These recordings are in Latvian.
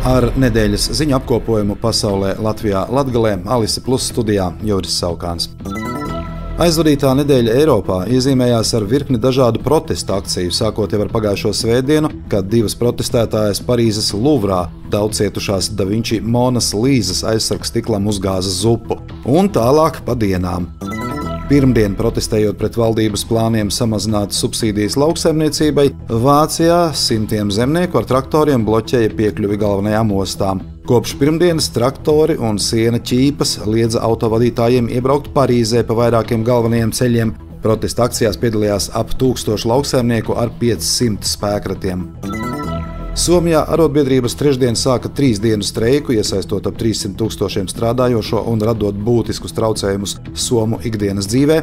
Ar nedēļas ziņu apkopojumu pasaulē Latvijā Latgalē Alise Plus studijā Juris Saukāns. Aizvadītā nedēļa Eiropā iezīmējās ar virkni dažādu protestu akciju, sākot jau ar pagājušo svētdienu, kad divas protestētājas Parīzes Luvrā daudzcietušās Da Vinči Monas Līzas aizsargs stiklam uzgāza zupu, un tālāk pa dienām. Pirmdien, protestējot pret valdības plāniem samazināt subsīdijas lauksaimniecībai, Vācijā simtiem zemnieku ar traktoriem bloķēja piekļuvi galvenajām ostām. Kopš pirmdienas traktori un siena ķīpas liedza autovadītājiem iebraukt Parīzē pa vairākiem galvenajiem ceļiem. Protesta akcijās piedalījās ap 1000 lauksaimnieku ar 500 spēkratiem. Somijā arotbiedrības trešdien sāka 3 dienu streiku, iesaistot ap 300 000 strādājošo un radot būtiskus traucējumus somu ikdienas dzīvē.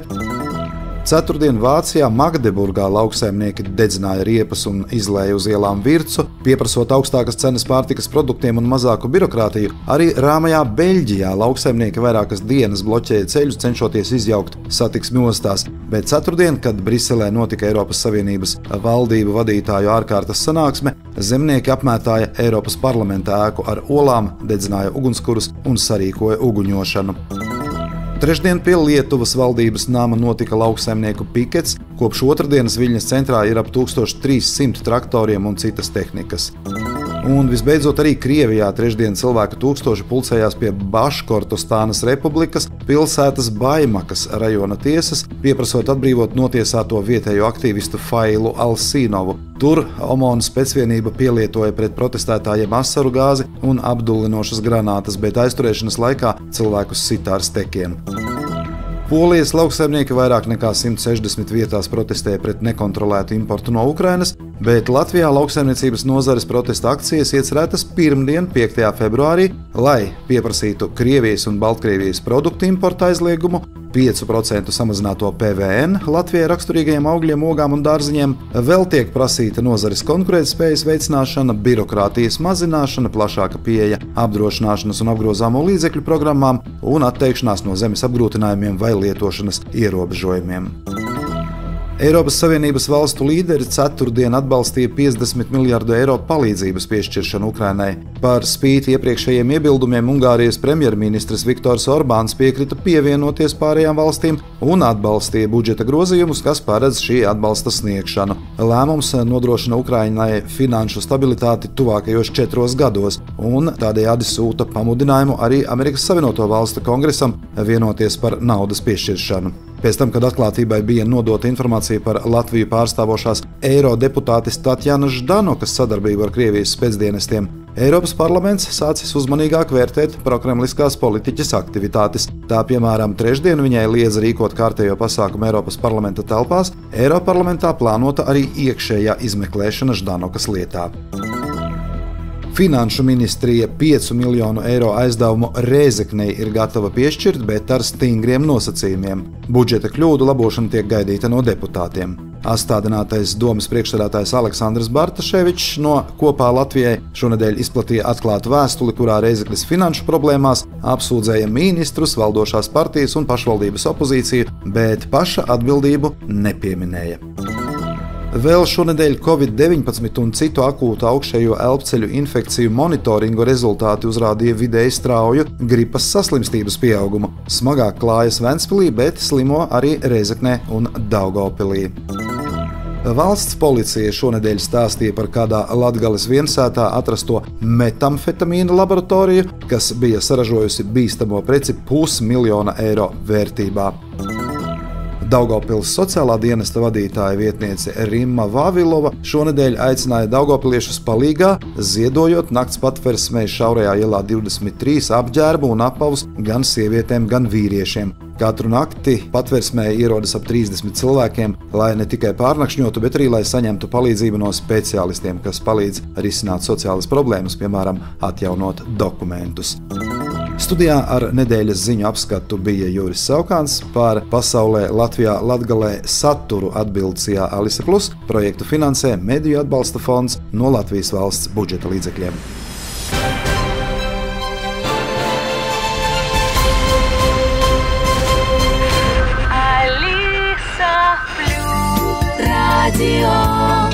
Ceturtdien Vācijā Magdeburgā lauksaimnieki dedzināja riepas un izlēja uz ielām vircu, pieprasot augstākas cenas pārtikas produktiem un mazāku birokrātiju. Arī rāmajā Beļģijā lauksaimnieki vairākas dienas bloķēja ceļus, cenšoties izjaukt satiksmi ostās, bet ceturtdien, kad Briselē notika Eiropas Savienības valdību vadītāju ārkārtas sanāksme, zemnieki apmētāja Eiropas parlamenta ēku ar olām, dedzināja ugunskurus un sarīkoja uguņošanu. Trešdien pie Lietuvas valdības nama notika lauksaimnieku pikets. Kopš otrdienas Viļņas centrā ir ap 1300 traktoriem un citas tehnikas. Un visbeidzot arī Krievijā trešdien cilvēku tūkstoši pulcējās pie Baškortostānas republikas pilsētas Baimakas rajona tiesas, pieprasot atbrīvot notiesāto vietējo aktīvistu Failu Alsīnovu. Tur OMON specvienība pielietoja pret protestētājiem asaru gāzi un apdullinošas granātas, bet aizturēšanas laikā cilvēkus sita ar stekiem. Polijas lauksaimnieki vairāk nekā 160 vietās protestēja pret nekontrolētu importu no Ukrainas, bet Latvijā lauksaimniecības nozares protesta akcijas iecerētas pirmdien, 5. februārī, lai pieprasītu Krievijas un Baltkrievijas produktu importa aizliegumu, 5% samazināto PVN Latvijai raksturīgajiem augļiem, ogām un dārziņiem, vēl tiek prasīta nozares konkurētspējas veicināšana, birokrātijas mazināšana, plašāka pieeja apdrošināšanas un apgrozāmo līdzekļu programmām un atteikšanās no zemes apgrūtinājumiem vai lietošanas ierobežojumiem. Eiropas Savienības valstu līderi ceturtdien atbalstīja 50 miljardu eiro palīdzības piešķiršanu Ukrainai. Par spīti iepriekšējiem iebildumiem Ungārijas premjerministrs Viktors Orbāns piekrita pievienoties pārējām valstīm un atbalstīja budžeta grozījumus, kas paredz šī atbalsta sniegšanu. Lēmums nodrošina Ukrainai finanšu stabilitāti tuvākajos 4 gados un tādējādi sūta pamudinājumu arī Amerikas Savienoto Valstu kongresam vienoties par naudas piešķiršanu. Pēc tam, kad atklātībai bija nodota informācija par Latviju pārstāvošās eirodeputātes Tatjanas Ždanokas sadarbību ar Krievijas spēcdienestiem, Eiropas parlaments sācis uzmanīgāk vērtēt prokremliskās politiķes aktivitātes. Tā, piemēram, trešdien viņai liedza rīkot kārtējo pasākumu Eiropas parlamenta telpās, Eiroparlamentā plānota arī iekšējā izmeklēšana Ždanokas lietā. Finanšu ministrija 5 miljonu eiro aizdevumu Rēzeknei ir gatava piešķirt, bet ar stingriem nosacījumiem. Budžeta kļūdu labošana tiek gaidīta no deputātiem. Astādinātais domes priekšsēdētājs Aleksandrs Bartaševičs no Kopā Latvijai šonedēļ izplatīja atklātu vēstuli, kurā Rēzeknes finanšu problēmās apsūdzēja ministrus, valdošās partijas un pašvaldības opozīciju, bet paša atbildību nepieminēja. Vēl šonedēļ Covid-19 un citu akūtu augšējo elpceļu infekciju monitoringu rezultāti uzrādīja vidēji strauju gripas saslimstības pieaugumu. Smagāk klājas Ventspilī, bet slimo arī Rēzeknē un Daugavpilī. Valsts policija šonedēļ stāstīja par kādā Latgales viensētā atrasto metamfetamīna laboratoriju, kas bija saražojusi bīstamo preci 500 000 eiro vērtībā. Daugavpils sociālā dienesta vadītāja vietniece Rimma Vavilova šonedēļ aicināja daugavpiliešus palīgā, ziedojot nakts patversmei Šaurajā ielā 23 apģērbu un apavus gan sievietēm, gan vīriešiem. Katru nakti patversmē ierodas ap 30 cilvēkiem, lai ne tikai pārnakšņotu, bet arī lai saņemtu palīdzību no speciālistiem, kas palīdz risināt sociālas problēmas, piemēram, atjaunot dokumentus. Studijā ar nedēļas ziņu apskatu bija Juris Saukāns, par pasaulē Latvijā Latgalē saturu atbildsījā Alise Plus, projektu finansē Mediju atbalsta fonds no Latvijas valsts budžeta līdzekļiem. Radio